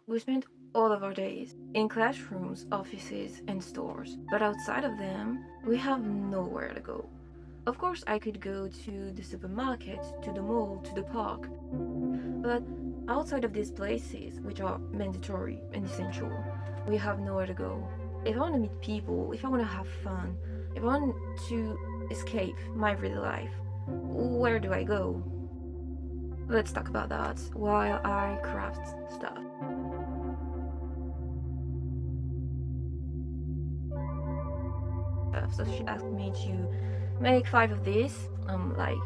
We spend all of our days in classrooms, offices, and stores, but outside of them, we have nowhere to go. Of course, I could go to the supermarket, to the mall, to the park, but outside of these places, which are mandatory and essential, we have nowhere to go. If I want to meet people, if I want to have fun, if I want to escape my real life, where do I go? Let's talk about that while I craft stuff. So she asked me to make 5 of these. Like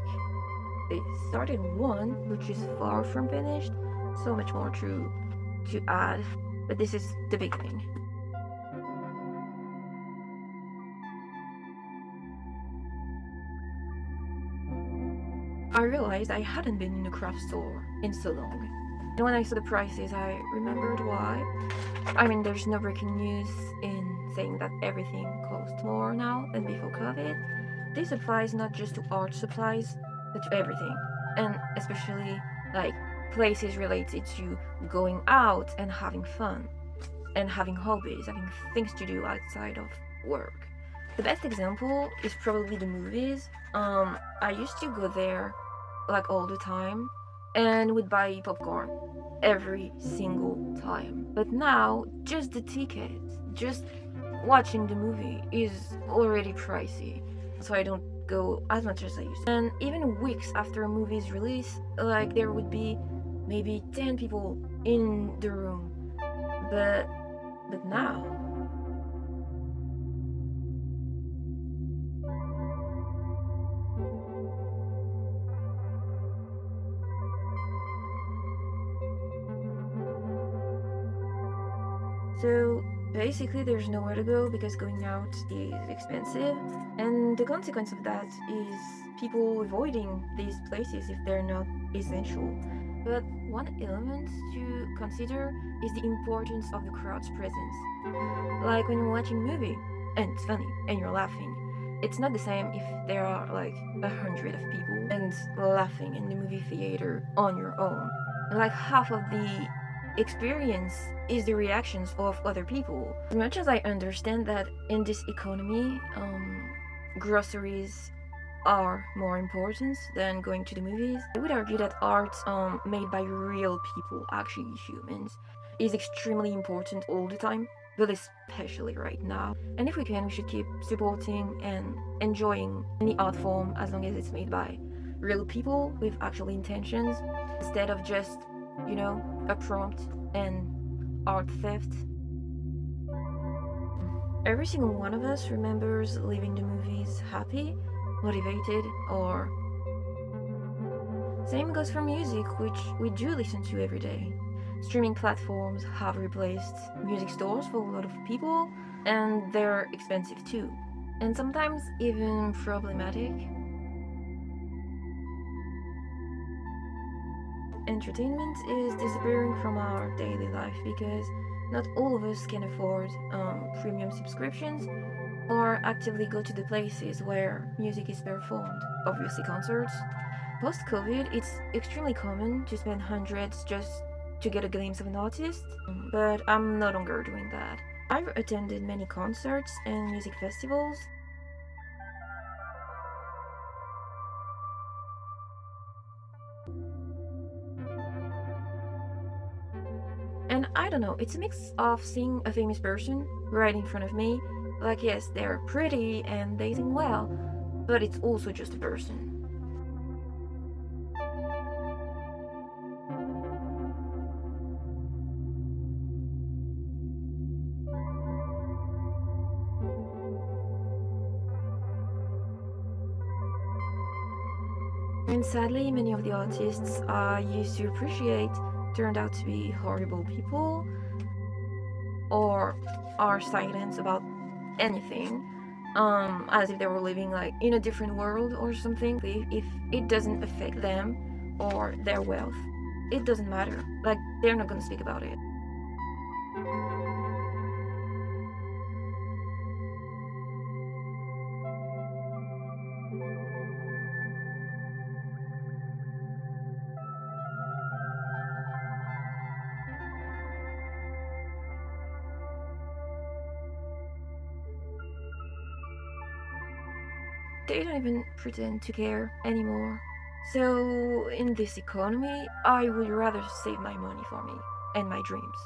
they started one, which is far from finished. So much more to add, but this is the beginning. I realized I hadn't been in a craft store in so long. And when I saw the prices, I remembered why. I mean, there's no breaking news in saying that everything costs more now than before COVID. This applies not just to art supplies, but to everything. And especially like places related to going out and having fun and having hobbies, having things to do outside of work. The best example is probably the movies. I used to go there like all the time and would buy popcorn every single time. But now, just the tickets, just watching the movie is already pricey. So I don't go as much as I used to. And even weeks after a movie's release, like there would be maybe 10 people in the room. But now so basically, there's nowhere to go because going out is expensive, and the consequence of that is people avoiding these places if they're not essential. But one element to consider is the importance of the crowd's presence. Like when you're watching a movie and it's funny and you're laughing, it's not the same if there are like 100 of people and laughing in the movie theater on your own. Like half of the experience is the reactions of other people. As much as I understand that in this economy, groceries are more important than going to the movies, I would argue that art made by real people, actually humans, is extremely important all the time, but especially right now. And if we can, we should keep supporting and enjoying any art form as long as it's made by real people with actual intentions instead of just, a prompt and art theft. Every single one of us remembers leaving the movies happy, motivated, or same goes for music, which we do listen to every day. Streaming platforms have replaced music stores for a lot of people, and they're expensive too, and sometimes even problematic. Entertainment is disappearing from our daily life because not all of us can afford premium subscriptions or actively go to the places where music is performed, obviously concerts. Post COVID, it's extremely common to spend hundreds just to get a glimpse of an artist, but I'm no longer doing that. I've attended many concerts and music festivals. And I don't know, it's a mix of seeing a famous person right in front of me, like, yes, they're pretty and they sing well, but it's also just a person. And sadly, many of the artists I used to appreciate turned out to be horrible people or are silent about anything, as if they were living like in a different world or something. If it doesn't affect them or their wealth, it doesn't matter. Like, they're not gonna speak about it. they don't even pretend to care anymore. So, in this economy, I would rather save my money for me and my dreams.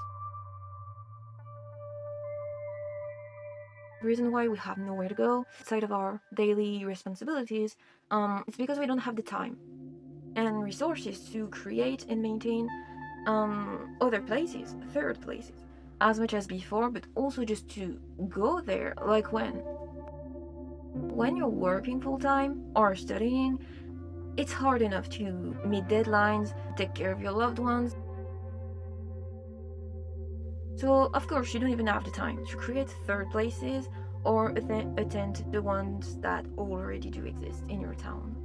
The reason why we have nowhere to go outside of our daily responsibilities, it's because we don't have the time and resources to create and maintain other places, third places, as much as before, but also just to go there. Like when you're working full time or studying, it's hard enough to meet deadlines, take care of your loved ones. So, of course, you don't even have the time to create third places or attend the ones that already do exist in your town.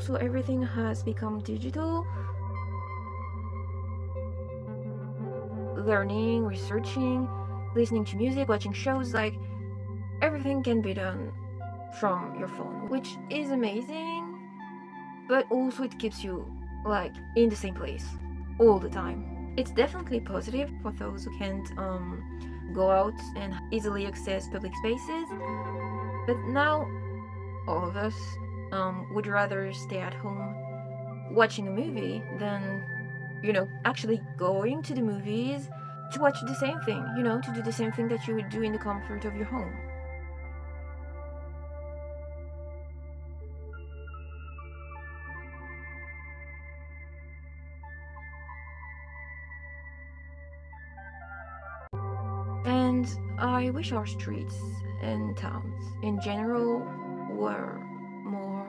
So, everything has become digital. Learning, researching, listening to music, watching shows, like everything can be done from your phone, which is amazing, but also it keeps you like in the same place all the time. It's definitely positive for those who can't go out and easily access public spaces, but now all of us would rather stay at home watching a movie than, actually going to the movies to watch the same thing, to do the same thing that you would do in the comfort of your home. And I wish our streets and towns in general were more